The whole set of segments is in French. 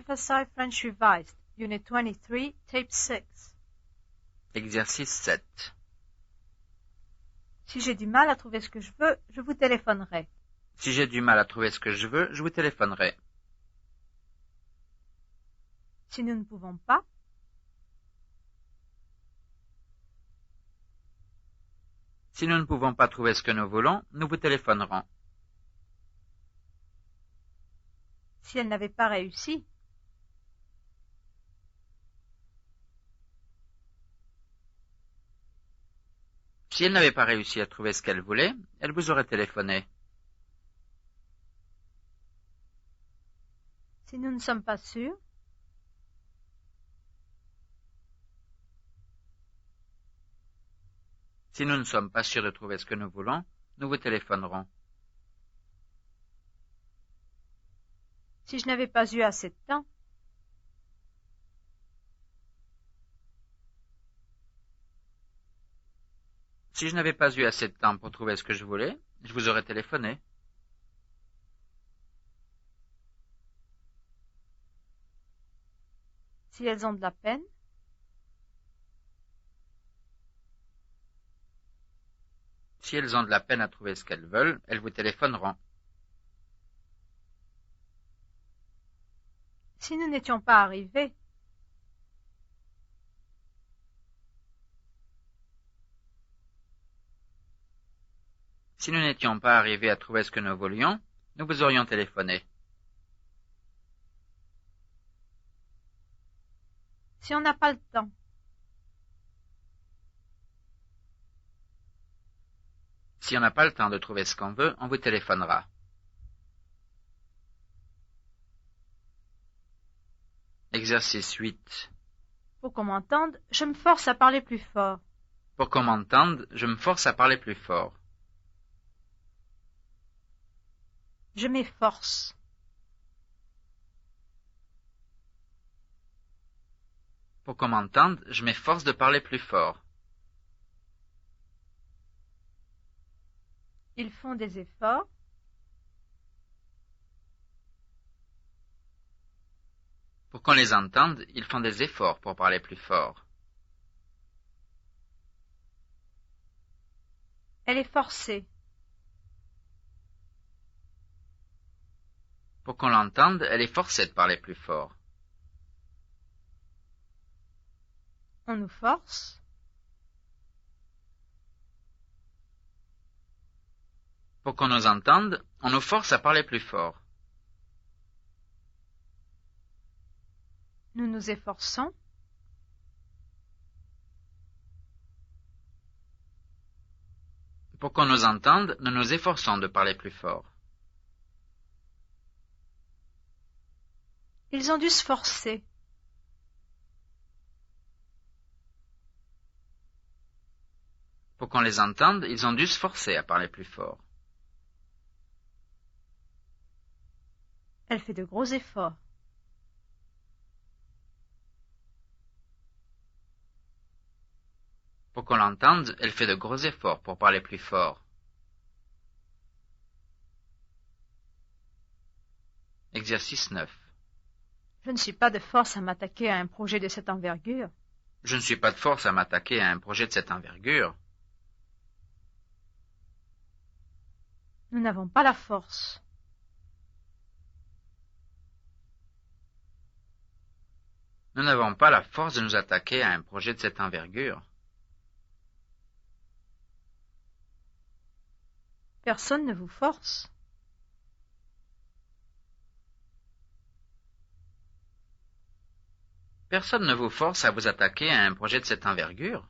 FSI French Revised, Unit 23, Tape 6. Exercice 7. Si j'ai du mal à trouver ce que je veux, je vous téléphonerai. Si j'ai du mal à trouver ce que je veux, je vous téléphonerai. Si nous ne pouvons pas, Si nous ne pouvons pas trouver ce que nous voulons, nous vous téléphonerons. si elle n'avait pas réussi, Si elle n'avait pas réussi à trouver ce qu'elle voulait, elle vous aurait téléphoné. si nous ne sommes pas sûrs, Si nous ne sommes pas sûrs de trouver ce que nous voulons, nous vous téléphonerons. si je n'avais pas eu assez de temps, Si je n'avais pas eu assez de temps pour trouver ce que je voulais, je vous aurais téléphoné. si elles ont de la peine, Si elles ont de la peine à trouver ce qu'elles veulent, elles vous téléphoneront. si nous n'étions pas arrivés, Si nous n'étions pas arrivés à trouver ce que nous voulions, nous vous aurions téléphoné. si on n'a pas le temps, Si on n'a pas le temps de trouver ce qu'on veut, on vous téléphonera. Exercice 8. pour qu'on m'entende, je me force à parler plus fort. Pour qu'on m'entende, je me force à parler plus fort. Je m'efforce. Pour qu'on m'entende, je m'efforce de parler plus fort. Ils font des efforts. Pour qu'on les entende, ils font des efforts pour parler plus fort. Elle est forcée. Pour qu'on l'entende, elle est forcée de parler plus fort. On nous force. Pour qu'on nous entende, on nous force à parler plus fort. Nous nous efforçons. Pour qu'on nous entende, nous nous efforçons de parler plus fort. Ils ont dû se forcer. Pour qu'on les entende, ils ont dû se forcer à parler plus fort. Elle fait de gros efforts. Pour qu'on l'entende, elle fait de gros efforts pour parler plus fort. Exercice 9. Je ne suis pas de force à m'attaquer à un projet de cette envergure. Je ne suis pas de force à m'attaquer à un projet de cette envergure. Nous n'avons pas la force. Nous n'avons pas la force de nous attaquer à un projet de cette envergure. Personne ne vous force. Personne ne vous force à vous attaquer à un projet de cette envergure.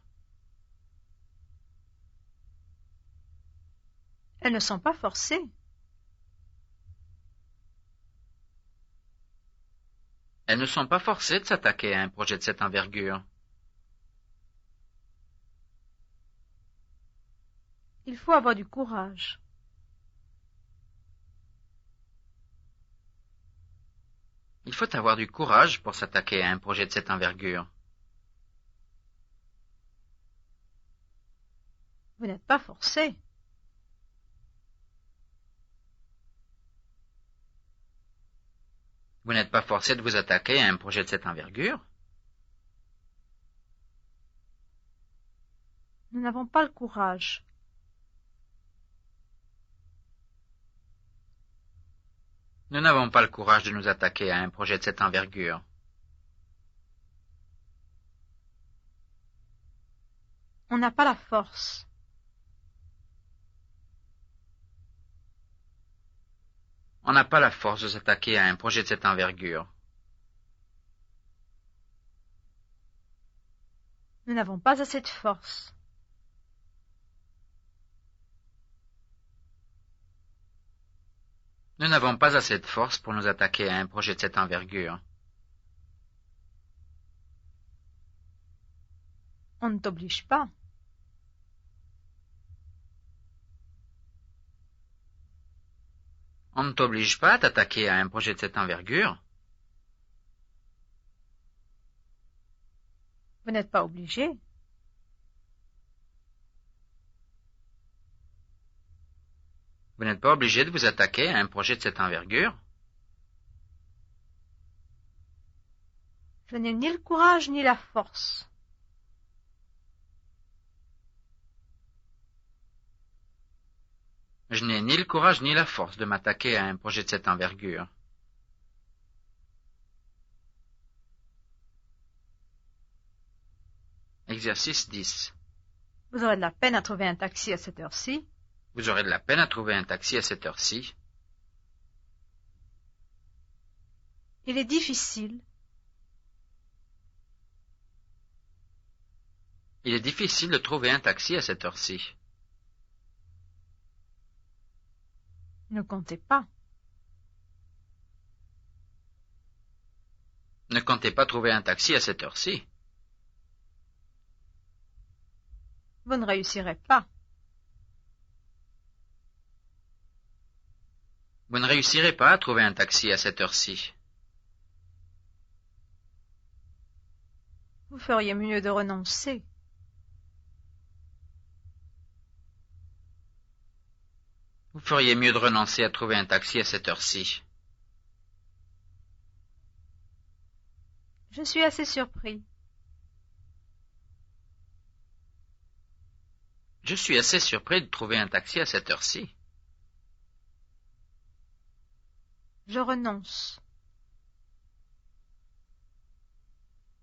Elles ne sont pas forcées. Elles ne sont pas forcées de s'attaquer à un projet de cette envergure. Il faut avoir du courage. Il faut avoir du courage pour s'attaquer à un projet de cette envergure. Vous n'êtes pas forcé. Vous n'êtes pas forcé de vous attaquer à un projet de cette envergure? Nous n'avons pas le courage. Nous n'avons pas le courage de nous attaquer à un projet de cette envergure. On n'a pas la force. On n'a pas la force de s'attaquer à un projet de cette envergure. Nous n'avons pas assez de force. Nous n'avons pas assez de force pour nous attaquer à un projet de cette envergure. On ne t'oblige pas. On ne t'oblige pas à t'attaquer à un projet de cette envergure. Vous n'êtes pas obligé. Vous n'êtes pas obligé de vous attaquer à un projet de cette envergure. Je n'ai ni le courage ni la force. Je n'ai ni le courage ni la force de m'attaquer à un projet de cette envergure. Exercice 10. Vous aurez de la peine à trouver un taxi à cette heure-ci. Vous aurez de la peine à trouver un taxi à cette heure-ci. Il est difficile. Il est difficile de trouver un taxi à cette heure-ci. Ne comptez pas. Ne comptez pas trouver un taxi à cette heure-ci. Vous ne réussirez pas. Vous ne réussirez pas à trouver un taxi à cette heure-ci. Vous feriez mieux de renoncer. Vous feriez mieux de renoncer à trouver un taxi à cette heure-ci. Je suis assez surpris. Je suis assez surpris de trouver un taxi à cette heure-ci. Je renonce.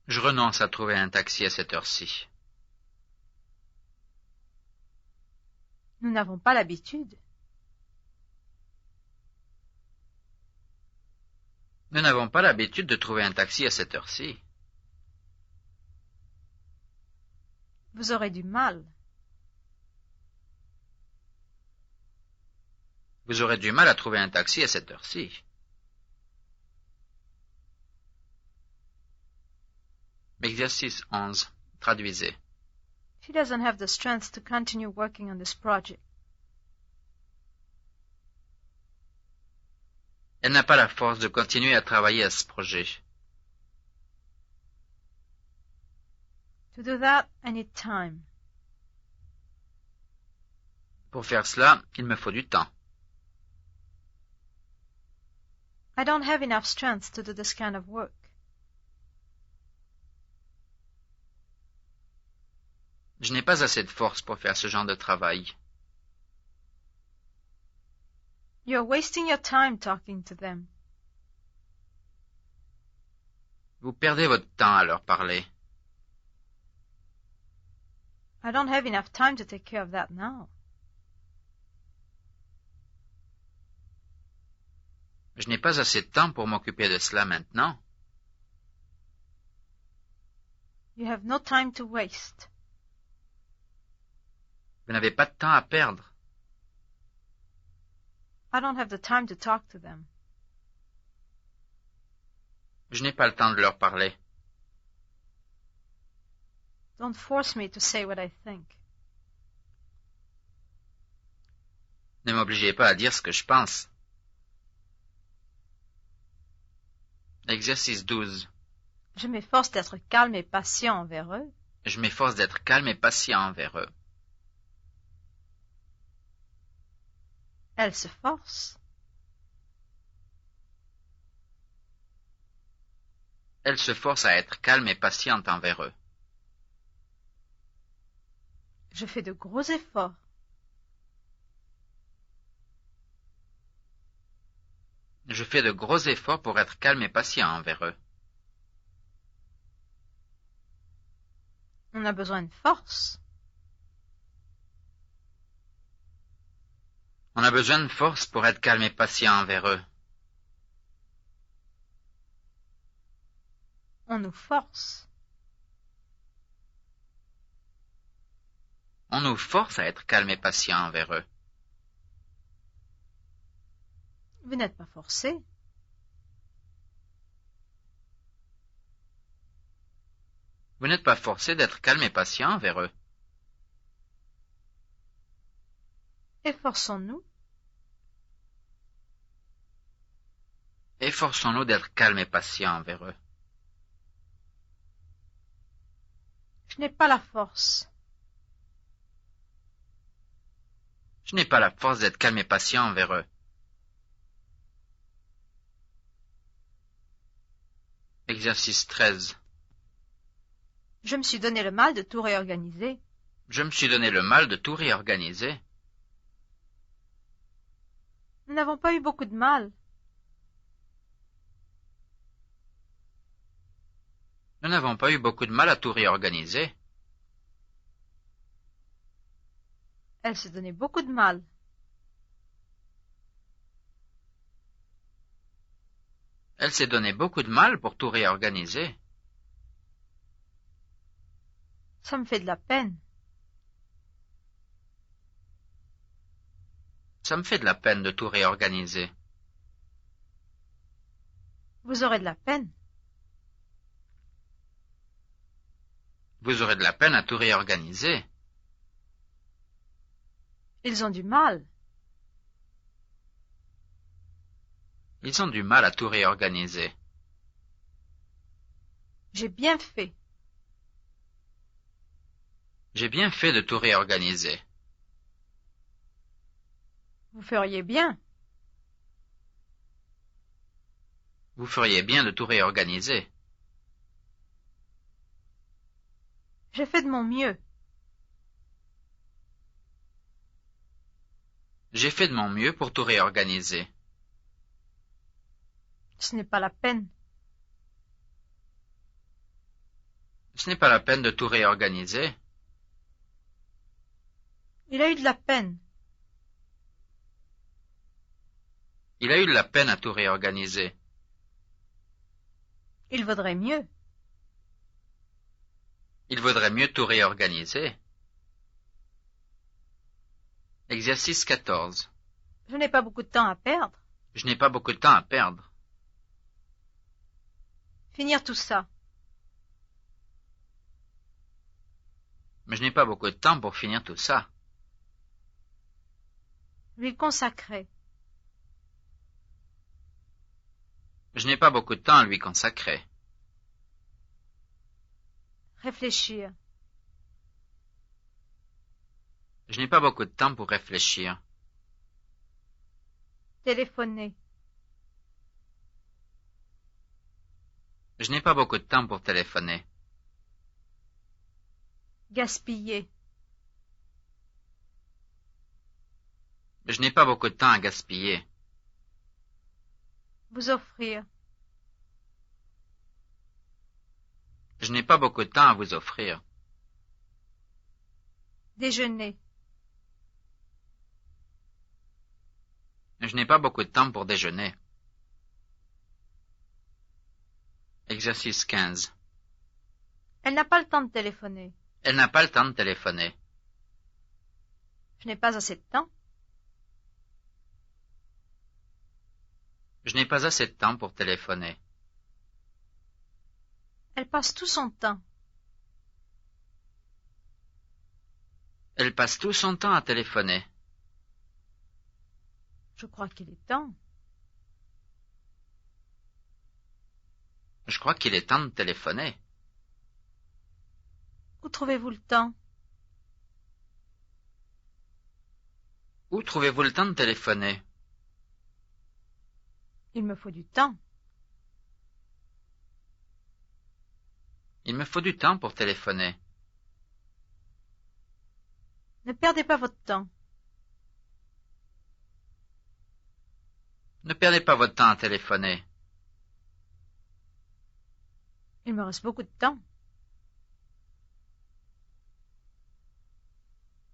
Je renonce à trouver un taxi à cette heure-ci. Nous n'avons pas l'habitude. Nous n'avons pas l'habitude de trouver un taxi à cette heure-ci. Vous aurez du mal. Vous aurez du mal à trouver un taxi à cette heure-ci. Exercice 11. Traduisez. She doesn't have the strength to continue working on this project. Elle n'a pas la force de continuer à travailler à ce projet. To do that, I need time. Pour faire cela, il me faut du temps. I don't have enough strength to do this kind of work. Je n'ai pas assez de force pour faire ce genre de travail. You're wasting your time talking to them. Vous perdez votre temps à leur parler. I don't have enough time to take care of that now. Je n'ai pas assez de temps pour m'occuper de cela maintenant. You have no time to waste. Vous n'avez pas de temps à perdre. I don't have the time to talk to them. Je n'ai pas le temps de leur parler. Don't force me to say what I think. Ne m'obligez pas à dire ce que je pense. Exercice 12. Je m'efforce d'être calme et patient envers eux. Je m'efforce d'être calme et patient envers eux. Elle se force. Elle se force à être calme et patiente envers eux. Je fais de gros efforts. Je fais de gros efforts pour être calme et patient envers eux. On a besoin de force. On a besoin de force pour être calme et patient envers eux. On nous force. On nous force à être calme et patient envers eux. Vous n'êtes pas forcé. Vous n'êtes pas forcé d'être calme et patient envers eux. Efforçons-nous. Efforçons-nous d'être calme et patient envers eux. Je n'ai pas la force. Je n'ai pas la force d'être calme et patient envers eux. Exercice 13. Je me suis donné le mal de tout réorganiser. Je me suis donné le mal de tout réorganiser. Nous n'avons pas eu beaucoup de mal. Nous n'avons pas eu beaucoup de mal à tout réorganiser. Elle s'est donné beaucoup de mal. Elle s'est donné beaucoup de mal pour tout réorganiser. Ça me fait de la peine. Ça me fait de la peine de tout réorganiser. Vous aurez de la peine. Vous aurez de la peine à tout réorganiser. Ils ont du mal. Ils ont du mal à tout réorganiser. J'ai bien fait. J'ai bien fait de tout réorganiser. Vous feriez bien. Vous feriez bien de tout réorganiser. J'ai fait de mon mieux. J'ai fait de mon mieux pour tout réorganiser. Ce n'est pas la peine. Ce n'est pas la peine de tout réorganiser. Il a eu de la peine. Il a eu de la peine à tout réorganiser. Il vaudrait mieux. Il vaudrait mieux tout réorganiser. Exercice 14. Je n'ai pas beaucoup de temps à perdre. Je n'ai pas beaucoup de temps à perdre. Finir tout ça. Mais je n'ai pas beaucoup de temps pour finir tout ça. Lui consacrer. Je n'ai pas beaucoup de temps à lui consacrer. Réfléchir. Je n'ai pas beaucoup de temps pour réfléchir. Téléphoner. Je n'ai pas beaucoup de temps pour téléphoner. Gaspiller. Je n'ai pas beaucoup de temps à gaspiller. Vous offrir. Je n'ai pas beaucoup de temps à vous offrir. Déjeuner. Je n'ai pas beaucoup de temps pour déjeuner. Exercice 15. Elle n'a pas le temps de téléphoner. Elle n'a pas le temps de téléphoner. Je n'ai pas assez de temps. Je n'ai pas assez de temps pour téléphoner. Elle passe tout son temps. Elle passe tout son temps à téléphoner. Je crois qu'il est temps. Je crois qu'il est temps de téléphoner. Où trouvez-vous le temps? Où trouvez-vous le temps de téléphoner? Il me faut du temps. Il me faut du temps pour téléphoner. Ne perdez pas votre temps. Ne perdez pas votre temps à téléphoner. Il me reste beaucoup de temps.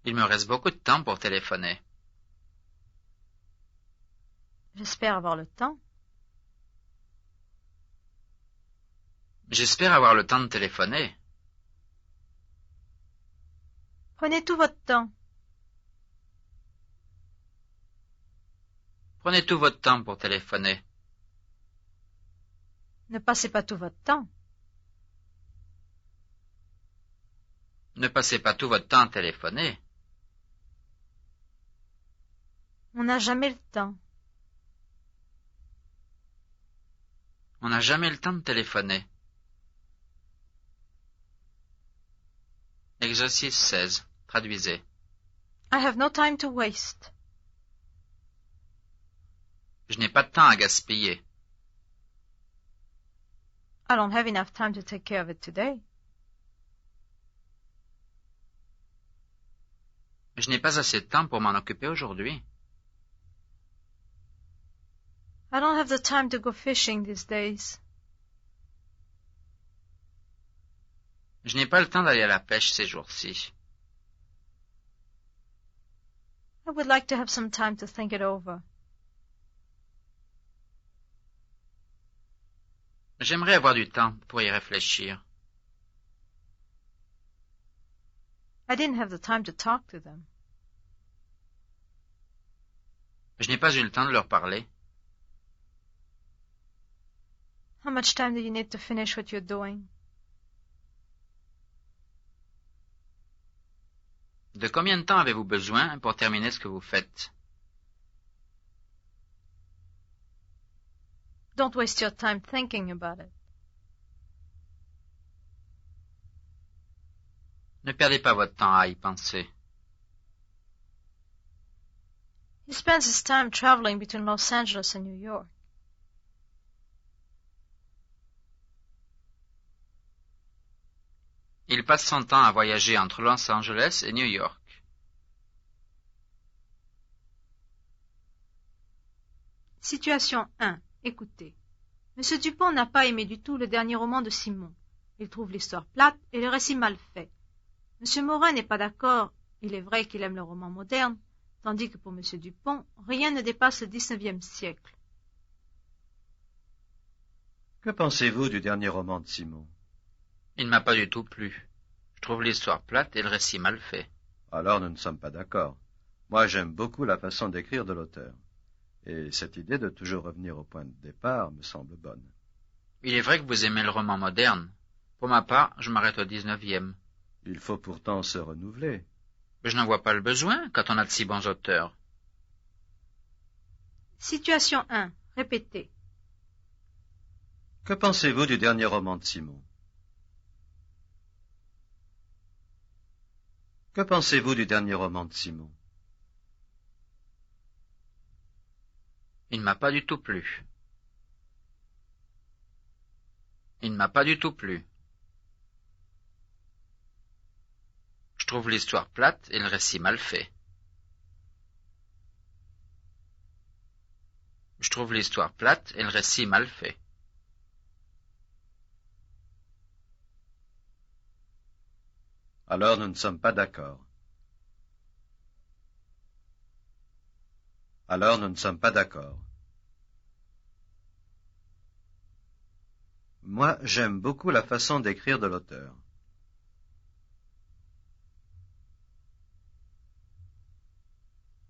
Il me reste beaucoup de temps pour téléphoner. J'espère avoir le temps. J'espère avoir le temps de téléphoner. Prenez tout votre temps. Prenez tout votre temps pour téléphoner. Ne passez pas tout votre temps. Ne passez pas tout votre temps à téléphoner. On n'a jamais le temps. On n'a jamais le temps de téléphoner. Exercice 16. Traduisez. I have no time to waste. Je n'ai pas de temps à gaspiller. I don't have enough time to take care of it today. Je n'ai pas assez de temps pour m'en occuper aujourd'hui. I don't have the time to go fishing these days. Je n'ai pas le temps d'aller à la pêche ces jours-ci. I would like to have some time to think it over. J'aimerais avoir du temps pour y réfléchir. I didn't have the time to talk to them. Je n'ai pas eu le temps de leur parler. How much time do you need to finish what you're doing? De combien de temps avez-vous besoin pour terminer ce que vous faites? Don't waste your time thinking about it. Ne perdez pas votre temps à y penser. He spends his time traveling between Los Angeles and New York. Il passe son temps à voyager entre Los Angeles et New York. Situation 1. Écoutez. Monsieur Dupont n'a pas aimé du tout le dernier roman de Simon. Il trouve l'histoire plate et le récit mal fait. Monsieur Morin n'est pas d'accord. Il est vrai qu'il aime le roman moderne, tandis que pour Monsieur Dupont, rien ne dépasse le XIXe siècle. Que pensez-vous du dernier roman de Simon? Il ne m'a pas du tout plu. Je trouve l'histoire plate et le récit mal fait. Alors nous ne sommes pas d'accord. Moi j'aime beaucoup la façon d'écrire de l'auteur. Et cette idée de toujours revenir au point de départ me semble bonne. Il est vrai que vous aimez le roman moderne. Pour ma part, je m'arrête au 19e. Il faut pourtant se renouveler. Mais je n'en vois pas le besoin quand on a de si bons auteurs. Situation 1. Répétez. Que pensez-vous du dernier roman de Simon? Que pensez-vous du dernier roman de Simon? Il ne m'a pas du tout plu. Il ne m'a pas du tout plu. Je trouve l'histoire plate et le récit mal fait. Je trouve l'histoire plate et le récit mal fait. Alors nous ne sommes pas d'accord. Alors nous ne sommes pas d'accord. Moi, j'aime beaucoup la façon d'écrire de l'auteur.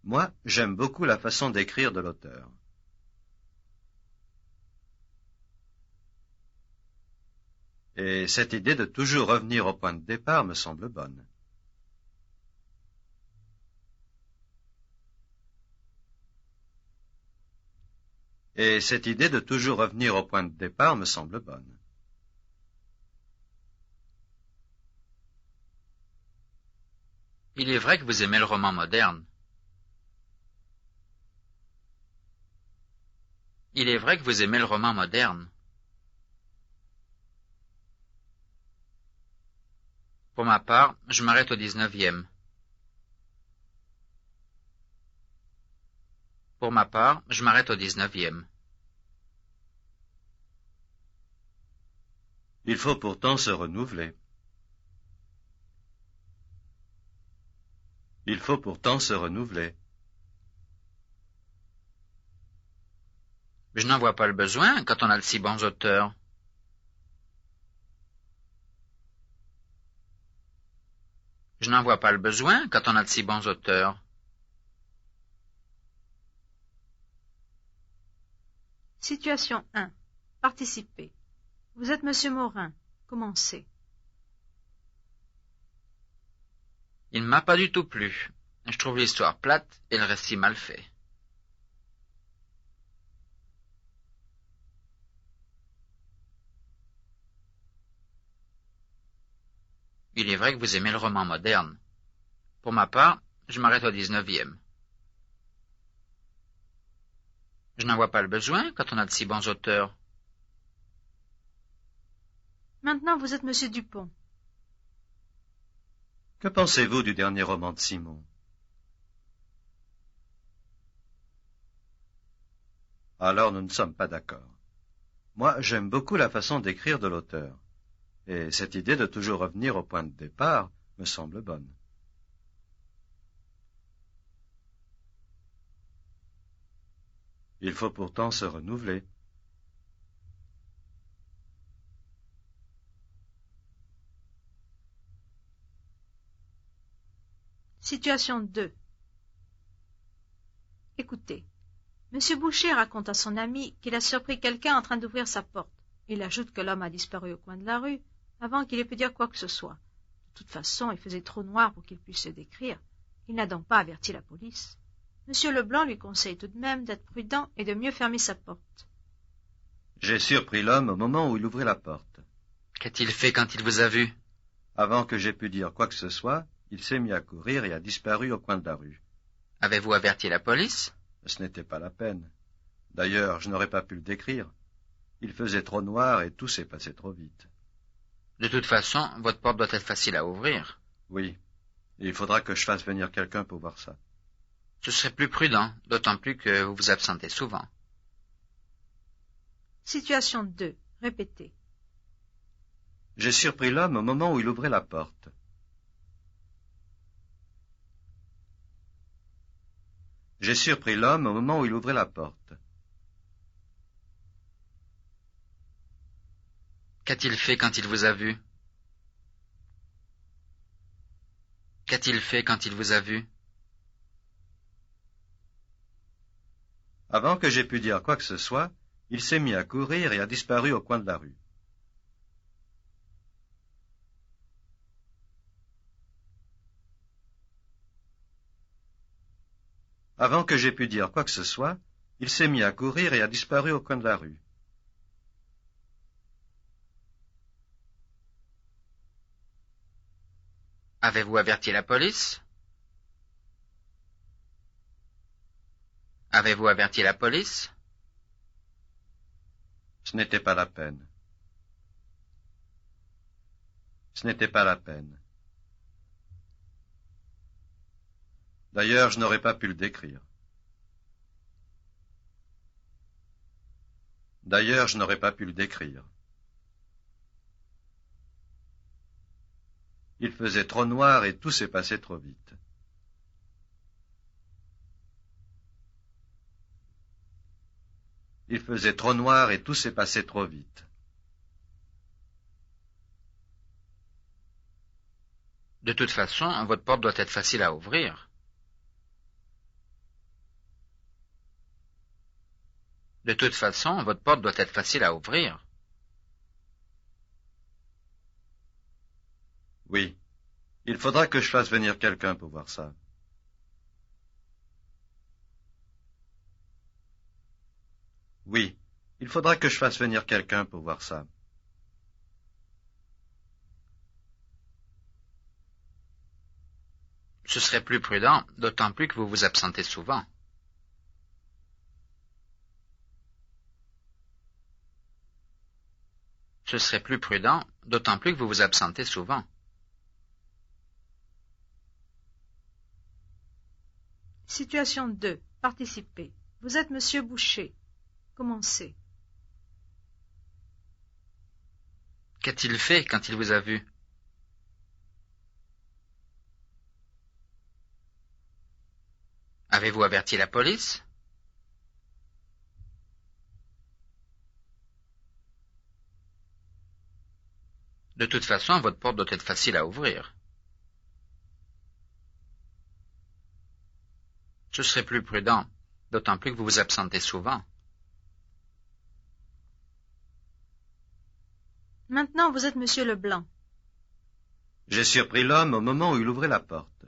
Moi, j'aime beaucoup la façon d'écrire de l'auteur. Et cette idée de toujours revenir au point de départ me semble bonne. Et cette idée de toujours revenir au point de départ me semble bonne. Il est vrai que vous aimez le roman moderne. Il est vrai que vous aimez le roman moderne. Pour ma part, je m'arrête au 19e. Pour ma part, je m'arrête au 19e. Il faut pourtant se renouveler. Il faut pourtant se renouveler. Je n'en vois pas le besoin quand on a de si bons auteurs. Je n'en vois pas le besoin quand on a de si bons auteurs. Situation 1. Participez. Vous êtes Monsieur Morin. Commencez. Il ne m'a pas du tout plu. Je trouve l'histoire plate et le récit mal fait. Il est vrai que vous aimez le roman moderne. Pour ma part, je m'arrête au 19e. Je n'en vois pas le besoin quand on a de si bons auteurs. Maintenant, vous êtes Monsieur Dupont. Que pensez-vous du dernier roman de Simon? Alors nous ne sommes pas d'accord. Moi, j'aime beaucoup la façon d'écrire de l'auteur. Et cette idée de toujours revenir au point de départ me semble bonne. Il faut pourtant se renouveler. Situation 2. Écoutez. Monsieur Boucher raconte à son ami qu'il a surpris quelqu'un en train d'ouvrir sa porte. Il ajoute que l'homme a disparu au coin de la rue avant qu'il ait pu dire quoi que ce soit. De toute façon, il faisait trop noir pour qu'il puisse se décrire. Il n'a donc pas averti la police. Monsieur Leblanc lui conseille tout de même d'être prudent et de mieux fermer sa porte. J'ai surpris l'homme au moment où il ouvrait la porte. Qu'a-t-il fait quand il vous a vu? Avant que j'aie pu dire quoi que ce soit, il s'est mis à courir et a disparu au coin de la rue. Avez-vous averti la police? Ce n'était pas la peine. D'ailleurs, je n'aurais pas pu le décrire. Il faisait trop noir et tout s'est passé trop vite. De toute façon, votre porte doit être facile à ouvrir. Oui, et il faudra que je fasse venir quelqu'un pour voir ça. Ce serait plus prudent, d'autant plus que vous vous absentez souvent. Situation 2. Répétez. J'ai surpris l'homme au moment où il ouvrait la porte. J'ai surpris l'homme au moment où il ouvrait la porte. Qu'a-t-il fait quand il vous a vu? Qu'a-t-il fait quand il vous a vu? Avant que j'aie pu dire quoi que ce soit, il s'est mis à courir et a disparu au coin de la rue. Avant que j'aie pu dire quoi que ce soit, il s'est mis à courir et a disparu au coin de la rue. Avez-vous averti la police? Avez-vous averti la police? Ce n'était pas la peine. Ce n'était pas la peine. D'ailleurs, je n'aurais pas pu le décrire. D'ailleurs, je n'aurais pas pu le décrire. Il faisait trop noir et tout s'est passé trop vite. Il faisait trop noir et tout s'est passé trop vite. De toute façon, votre porte doit être facile à ouvrir. De toute façon, votre porte doit être facile à ouvrir. Oui, il faudra que je fasse venir quelqu'un pour voir ça. Oui, il faudra que je fasse venir quelqu'un pour voir ça. Ce serait plus prudent, d'autant plus que vous vous absentez souvent. Ce serait plus prudent, d'autant plus que vous vous absentez souvent. Situation 2. Participez. Vous êtes Monsieur Boucher. Commencez. Qu'a-t-il fait quand il vous a vu? Avez-vous averti la police? De toute façon, votre porte doit être facile à ouvrir. Je serai plus prudent, d'autant plus que vous vous absentez souvent. Maintenant, vous êtes Monsieur Leblanc. J'ai surpris l'homme au moment où il ouvrait la porte.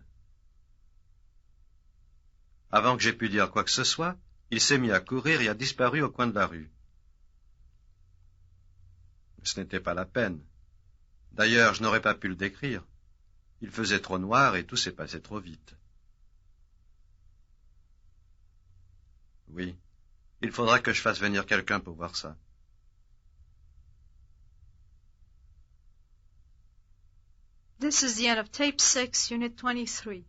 Avant que j'aie pu dire quoi que ce soit, il s'est mis à courir et a disparu au coin de la rue. Ce n'était pas la peine. D'ailleurs, je n'aurais pas pu le décrire. Il faisait trop noir et tout s'est passé trop vite. Oui, il faudra que je fasse venir quelqu'un pour voir ça. This is the end of Tape 6, Unit 23.